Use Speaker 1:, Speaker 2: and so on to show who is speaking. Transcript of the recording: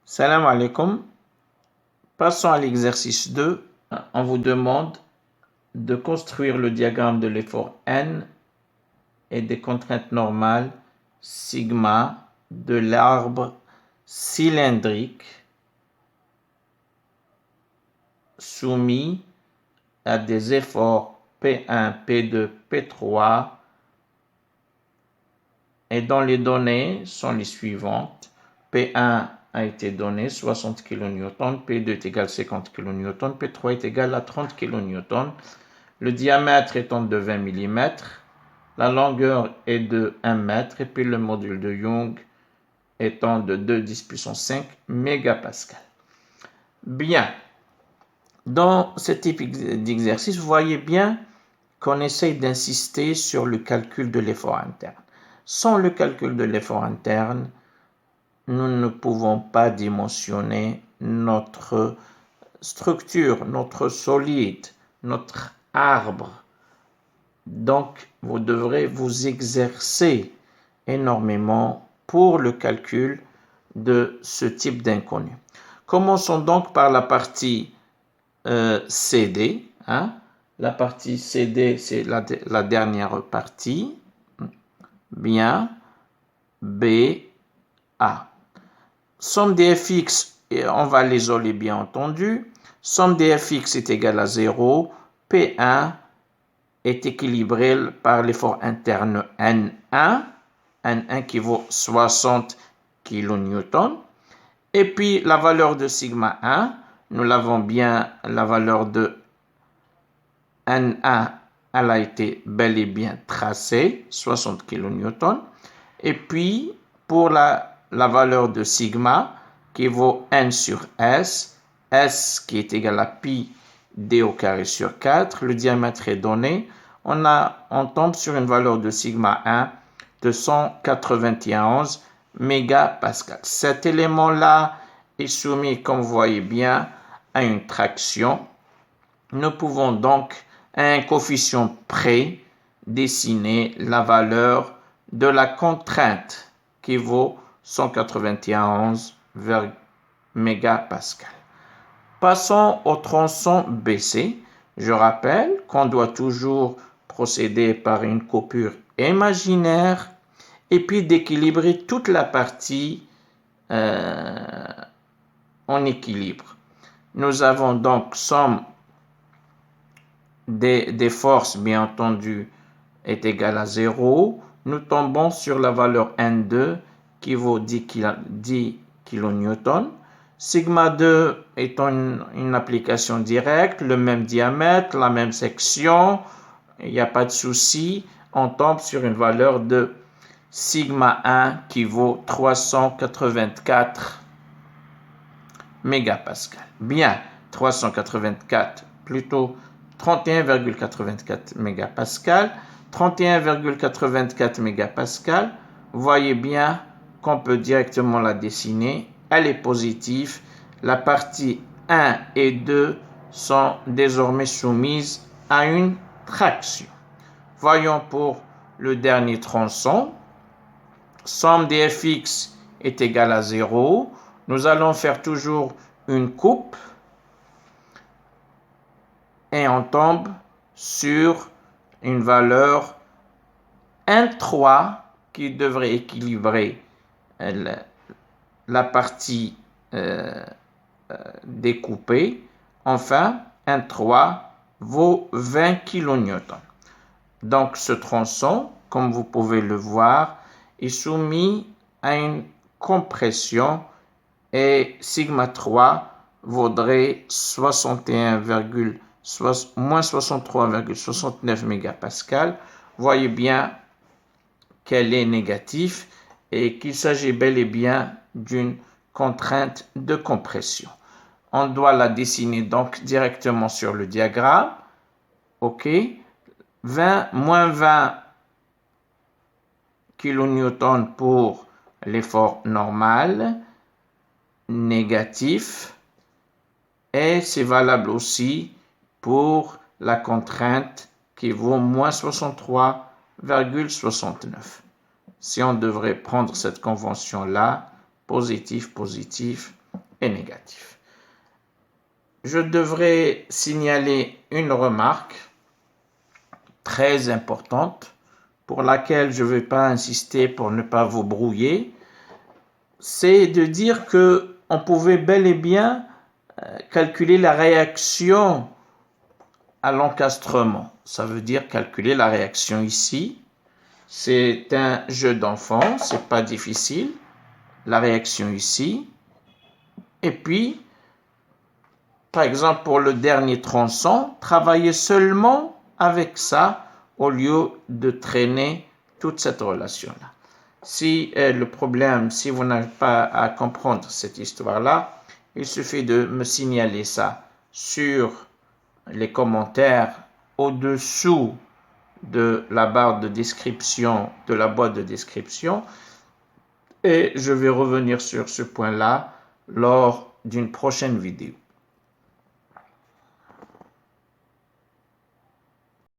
Speaker 1: Salam alaikum. Passons à l'exercice 2. On vous demande de construire le diagramme de l'effort N et des contraintes normales sigma de l'arbre cylindrique soumis à des efforts P1, P2, P3 et dont les données sont les suivantes. P1 a été donné 60 kN, P2 est égal à 50 kN, P3 est égal à 30 kN. Le diamètre étant de 20 mm, la longueur est de 1 mètre et puis le module de Young étant de 2 puissance 5 mégapascal. Bien, dans ce type d'exercice, vous voyez bien qu'on essaye d'insister sur le calcul de l'effort interne. Sans le calcul de l'effort interne, nous ne pouvons pas dimensionner notre structure, notre solide, notre arbre. Donc, vous devrez vous exercer énormément pour le calcul de ce type d'inconnu. Commençons donc par la partie CD. La partie CD, c'est la dernière partie. Bien. B, A. Somme des fx, on va l'isoler bien entendu. Somme des fx est égale à 0. P1 est équilibré par l'effort interne N1. N1 qui vaut 60 kN. Et puis la valeur de sigma 1, nous l'avons bien, la valeur de N1, elle a été bel et bien tracée, 60 kN. Et puis pour la valeur de sigma qui vaut N sur S, S qui est égal à pi d au carré sur 4, le diamètre est donné, on tombe sur une valeur de sigma 1 de 191 mégapascal. Cet élément-là est soumis, comme vous voyez bien, à une traction. Nous pouvons donc, à un coefficient près, dessiner la valeur de la contrainte qui vaut 191 mégapascal. Passons au tronçon BC. Je rappelle qu'on doit toujours procéder par une coupure imaginaire et puis d'équilibrer toute la partie en équilibre. Nous avons donc somme des forces, bien entendu, est égale à 0. Nous tombons sur la valeur N2 qui vaut 10 kN. Sigma 2 étant une application directe, le même diamètre, la même section, il n'y a pas de souci. On tombe sur une valeur de sigma 1 qui vaut 384 mégapascal. Bien, 384, plutôt 31,84 mégapascal. 31,84 mégapascal, vous voyez bien qu'on peut directement la dessiner. Elle est positive. La partie 1 et 2 sont désormais soumises à une traction. Voyons pour le dernier tronçon. Somme des fx est égale à 0. Nous allons faire toujours une coupe et on tombe sur une valeur N3 qui devrait équilibrer la partie découpée. Enfin, N3 vaut 20 kN. Donc ce tronçon, comme vous pouvez le voir, est soumis à une compression et sigma 3 vaudrait moins 63,69 mégapascal. Voyez bien qu'elle est négative et qu'il s'agit bel et bien d'une contrainte de compression. On doit la dessiner donc directement sur le diagramme. OK. Moins 20 kN pour l'effort normal, négatif, et c'est valable aussi pour la contrainte qui vaut moins 63,69. Si on devrait prendre cette convention-là, positif, positif, est négatif. Je devrais signaler une remarque très importante pour laquelle je ne vais pas insister pour ne pas vous brouiller. C'est de dire qu'on pouvait bel et bien calculer la réaction à l'encastrement. Ça veut dire calculer la réaction ici. C'est un jeu d'enfant, c'est pas difficile. La réaction ici. Et puis, par exemple, pour le dernier tronçon, travailler seulement avec ça au lieu de traîner toute cette relation-là. Si si vous n'avez pas à comprendre cette histoire-là, il suffit de me signaler ça sur les commentaires au-dessous de la barre de description, de la boîte de description, et je vais revenir sur ce point-là lors d'une prochaine vidéo.